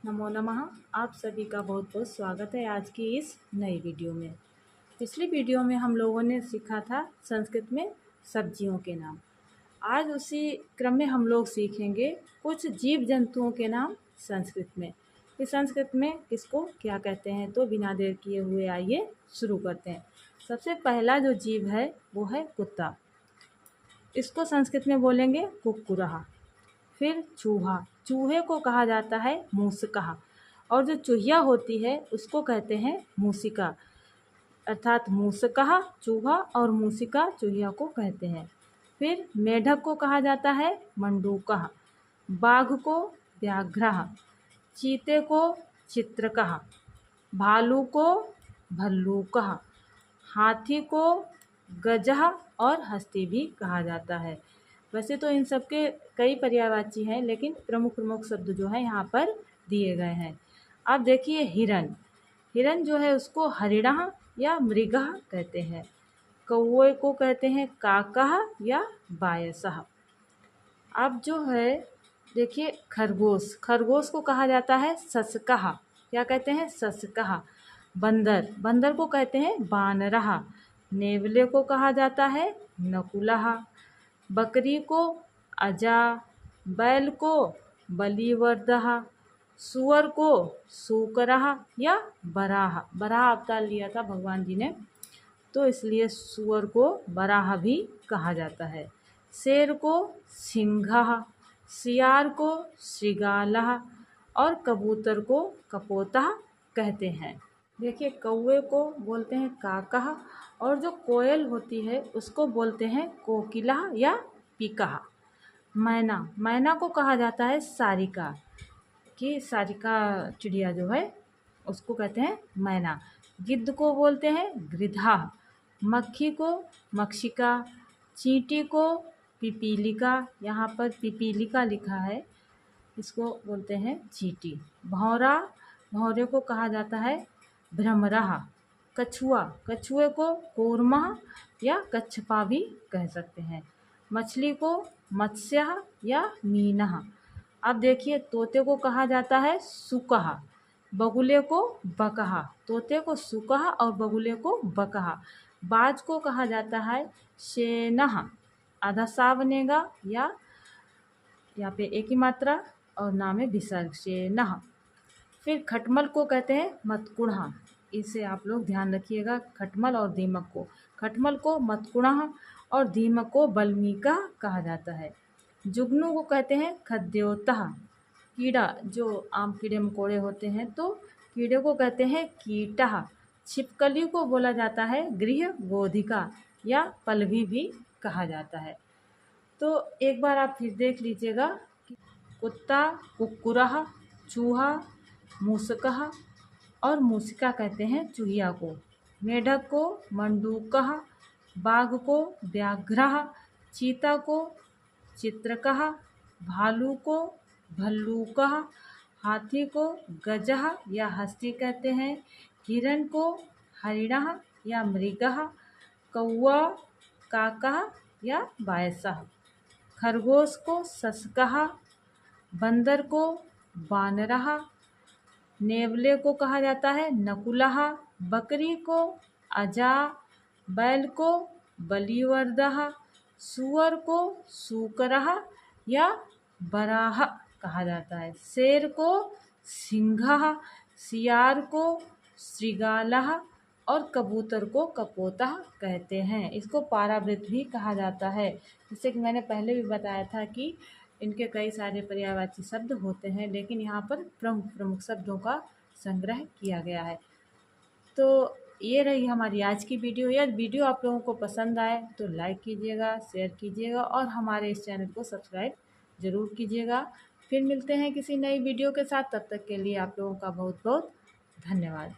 नमो नमः। आप सभी का बहुत बहुत स्वागत है आज की इस नई वीडियो में। पिछली वीडियो में हम लोगों ने सीखा था संस्कृत में सब्जियों के नाम। आज उसी क्रम में हम लोग सीखेंगे कुछ जीव जंतुओं के नाम संस्कृत में कि संस्कृत में किसको क्या कहते हैं। तो बिना देर किए हुए आइए शुरू करते हैं। सबसे पहला जो जीव है वो है कुत्ता। इसको संस्कृत में बोलेंगे कुक्कुरहा। फिर चूहा, चूहे को कहा जाता है मूसका। और जो चूहिया होती है उसको कहते हैं मूसिका। अर्थात मूसका चूहा और मूसिका चूहिया को कहते हैं। फिर मेढक को कहा जाता है मंडूका, बाघ को व्याघ्रः, चीते को चित्रकः, भालू को भल्लूकः, हाथी को गजः और हस्ती भी कहा जाता है। वैसे तो इन सब के कई पर्यायवाची हैं, लेकिन प्रमुख प्रमुख शब्द जो है यहाँ पर दिए गए हैं। अब देखिए हिरन। हिरन जो है उसको हरिणः या मृगः कहते हैं। कौवे को कहते हैं काकः या बायसः। अब जो है देखिए खरगोश, खरगोश को कहा जाता है ससकः। क्या कहते हैं? ससकः। बंदर, बंदर को कहते हैं बानरः। नेवले को कहा जाता है नकुलः। बकरी को अजा, बैल को बलिवर्दः, सुअर को सूकरः या बराह। बराह अवतार लिया था भगवान जी ने, तो इसलिए सुअर को बराह भी कहा जाता है। शेर को सिंघः, सियार को श्रृगालः और कबूतर को कपोतः कहते हैं। देखिए कौवे को बोलते हैं काकः और जो कोयल होती है उसको बोलते हैं कोकिला या पीकः। मैना, मैना को कहा जाता है सारिका, कि सारिका चिड़िया जो है उसको कहते हैं मैना। गिद्ध को बोलते हैं गृधा, मक्खी को मक्षिका, चींटी को पिपीलिका, यहाँ पर पिपीलिका लिखा है, इसको बोलते हैं चींटी। भौरा, भौरे को कहा जाता है भ्रमरः। कछुआ, कछुए को कूर्मः या कच्छपा भी कह सकते हैं। मछली को मत्स्यः या मीनः। अब देखिए तोते को कहा जाता है सुकः, बगुले को बकः। तोते को सुकः और बगुले को बकः। बाज को कहा जाता है शेनः, आधा सा बनेगा या यहाँ पे एक ही मात्रा और नाम है विसर्ग, शेनः। फिर खटमल को कहते हैं मतकुणः। इसे आप लोग ध्यान रखिएगा, खटमल और दीमक को। खटमल को मतकुणः और दीमक को बल्मीका कहा जाता है। जुगनू को कहते हैं खद्योतः। कीड़ा, जो आम कीड़े मकोड़े होते हैं तो कीड़े को कहते हैं कीटः। छिपकली को बोला जाता है गृह गोधिका या पलवी भी कहा जाता है। तो एक बार आप फिर देख लीजिएगा कि कुत्ता कुक्कुरः, चूहा मूसकः और मूसिका कहते हैं चूहिया को। मेढक को मंडूकः, बाघ को व्याघ्रः, चीता को चित्रकः, भालू को भल्लूकः, हाथी को गजः या हस्ती कहते हैं, हिरन को हरिणः या मृगः, कौवा काकः या बायसः, खरगोश को ससकः, बंदर को बानरः, नेवले को कहा जाता है नकुलः, बकरी को अजा, बैल को बलिवर्दः, सुअर को सूकरः या बराह कहा जाता है, शेर को सिंघः, सियार को श्रृगालः और कबूतर को कपोतः कहते हैं। इसको पारावृत्त भी कहा जाता है। जैसे कि मैंने पहले भी बताया था कि इनके कई सारे पर्यायवाची शब्द होते हैं, लेकिन यहाँ पर प्रमुख प्रमुख शब्दों का संग्रह किया गया है। तो ये रही हमारी आज की वीडियो। यदि वीडियो आप लोगों को पसंद आए तो लाइक कीजिएगा, शेयर कीजिएगा और हमारे इस चैनल को सब्सक्राइब ज़रूर कीजिएगा। फिर मिलते हैं किसी नई वीडियो के साथ, तब तक के लिए आप लोगों का बहुत बहुत धन्यवाद।